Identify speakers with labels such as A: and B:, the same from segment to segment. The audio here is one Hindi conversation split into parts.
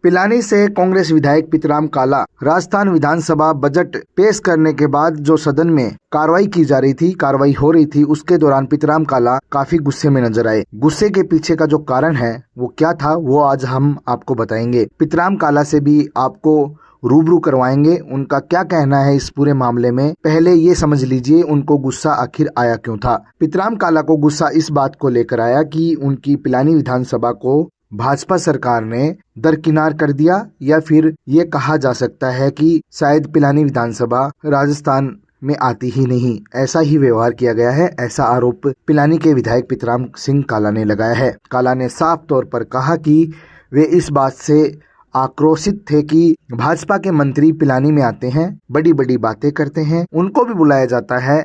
A: पिलानी से कांग्रेस विधायक पितराम काला राजस्थान विधानसभा बजट पेश करने के बाद जो सदन में कार्रवाई हो रही थी उसके दौरान पितराम काला काफी गुस्से में नजर आए। गुस्से के पीछे का जो कारण है वो क्या था वो आज हम आपको बताएंगे। पितराम काला से भी आपको रूबरू करवाएंगे, उनका क्या कहना है इस पूरे मामले में। पहले ये समझ लीजिए उनको गुस्सा आखिर आया क्यों था। पितराम काला को गुस्सा इस बात को लेकर आया कि उनकी पिलानी विधानसभा को भाजपा सरकार ने दरकिनार कर दिया, या फिर ये कहा जा सकता है कि शायद पिलानी विधानसभा राजस्थान में आती ही नहीं, ऐसा ही व्यवहार किया गया है। ऐसा आरोप पिलानी के विधायक पितराम सिंह काला ने लगाया है। काला ने साफ तौर पर कहा कि वे इस बात से आक्रोशित थे कि भाजपा के मंत्री पिलानी में आते हैं, बड़ी बड़ी बातें करते हैं, उनको भी बुलाया जाता है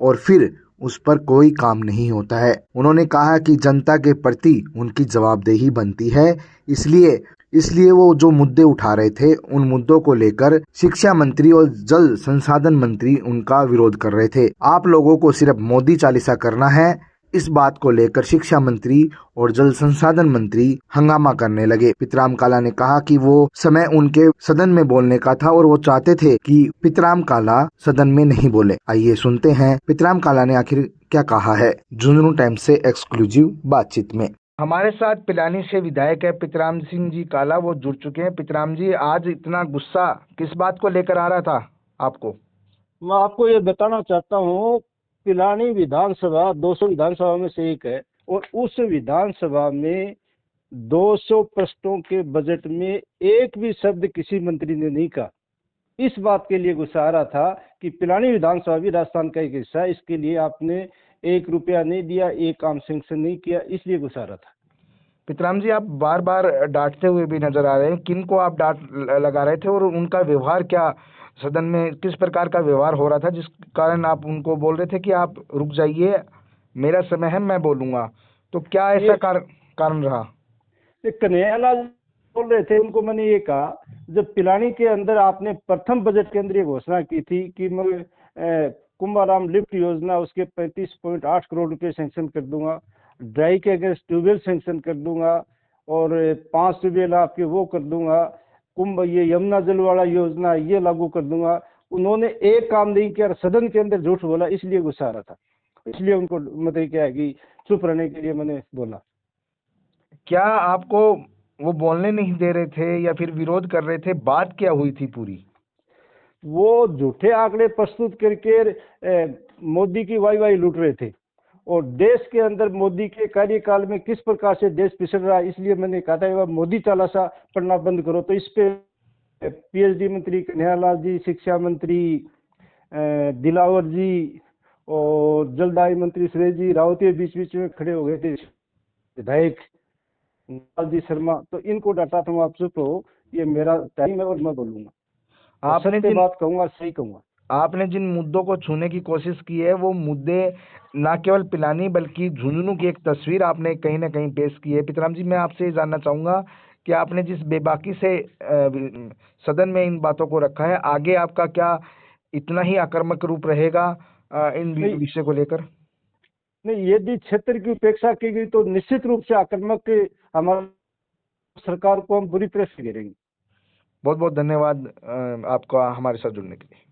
A: और फिर उस पर कोई काम नहीं होता है। उन्होंने कहा कि जनता के प्रति उनकी जवाबदेही बनती है, इसलिए वो जो मुद्दे उठा रहे थे उन मुद्दों को लेकर शिक्षा मंत्री और जल संसाधन मंत्री उनका विरोध कर रहे थे। आप लोगों को सिर्फ मोदी चालीसा करना है, इस बात को लेकर शिक्षा मंत्री और जल संसाधन मंत्री हंगामा करने लगे। पितराम काला ने कहा कि वो समय उनके सदन में बोलने का था और वो चाहते थे कि पितराम काला सदन में नहीं बोले। आइए सुनते हैं पितराम काला ने आखिर क्या कहा है झुंझुनू टाइम्स से एक्सक्लूसिव बातचीत में।
B: हमारे साथ पिलानी से विधायक है पितराम सिंह जी काला, वो जुड़ चुके हैं। पितराम जी, आज इतना गुस्सा किस बात को लेकर आ रहा था आपको?
C: मैं आपको ये बताना चाहता हूँ, पिलानी विधानसभा 200 विधानसभा में से एक है और उस विधानसभा में 200 पृष्ठों के बजट में एक भी शब्द किसी मंत्री ने नहीं कहा। इस बात के लिए गुस्सा आ रहा था कि पिलानी विधानसभा भी राजस्थान का एक हिस्सा है, इसके लिए आपने 1 रुपया नहीं दिया, एक काम सैंक्शन नहीं किया, इसलिए गुस्सा आ रहा था।
B: पितराम जी, आप बार बार डांटते हुए भी नजर आ रहे हैं। किन को आप डांट लगा रहे थे और उनका व्यवहार क्या, सदन में किस प्रकार का व्यवहार हो रहा था जिस कारण आप उनको बोल रहे थे कि आप रुक जाइए, मेरा समय है, मैं बोलूंगा? तो क्या ऐसा कारण रहा?
C: कन्हैयालाल बोल रहे थे, उनको मैंने ये कहा, जब पिलानी के अंदर आपने प्रथम बजट के अंदर ये घोषणा की थी कि मैं कुंभाराम लिफ्ट योजना उसके 35.8 करोड़ रुपए सैंक्शन कर दूंगा, ड्राई के अगेंस्ट ट्यूबवेल सैंक्शन कर दूंगा और 5 ट्यूबवेल आपके वो कर दूंगा, ये यमुना जल वाला योजना ये लागू कर दूंगा। उन्होंने एक काम नहीं किया, सदन के अंदर झूठ बोला, इसलिए गुस्सा आ रहा था। इसलिए उनको मतलब क्या है कि चुप रहने के लिए मैंने बोला।
B: क्या आपको वो बोलने नहीं दे रहे थे या फिर विरोध कर रहे थे? बात क्या हुई थी पूरी?
C: वो झूठे आंकड़े प्रस्तुत करके मोदी की वाई लूट रहे थे और देश के अंदर मोदी के कार्यकाल में किस प्रकार से देश पिछड़ रहा है, इसलिए मैंने कहा था मोदी चालीसा पढ़ना बंद करो। तो इस पे पीएचडी मंत्री कन्हैयालाल जी, शिक्षा मंत्री दिलावर जी और जलदाय मंत्री सुरेश जी रावत बीच बीच में खड़े हो गए थे, विधायक जी शर्मा, तो इनको डांटा था। आप चुप हो, ये मेरा टाइम है और मैं बोलूंगा, आपने जिन बात कहूंगा सही कहूंगा।
B: आपने जिन मुद्दों को छूने की कोशिश की है वो मुद्दे ना केवल पिलानी बल्कि झुंझुनू की एक तस्वीर आपने कहीं ना कहीं पेश की है। पितराम जी, मैं आपसे ये जानना चाहूंगा कि आपने जिस बेबाकी से सदन में इन बातों को रखा है, आगे आपका क्या इतना ही आक्रामक रूप रहेगा इन विषय को लेकर?
C: नहीं, यदि क्षेत्र की उपेक्षा की गई तो निश्चित रूप से आक्रामक हमारी सरकार को हम बुरी तरह से घेरेंगे।
B: बहुत बहुत धन्यवाद आपका हमारे साथ जुड़ने के लिए।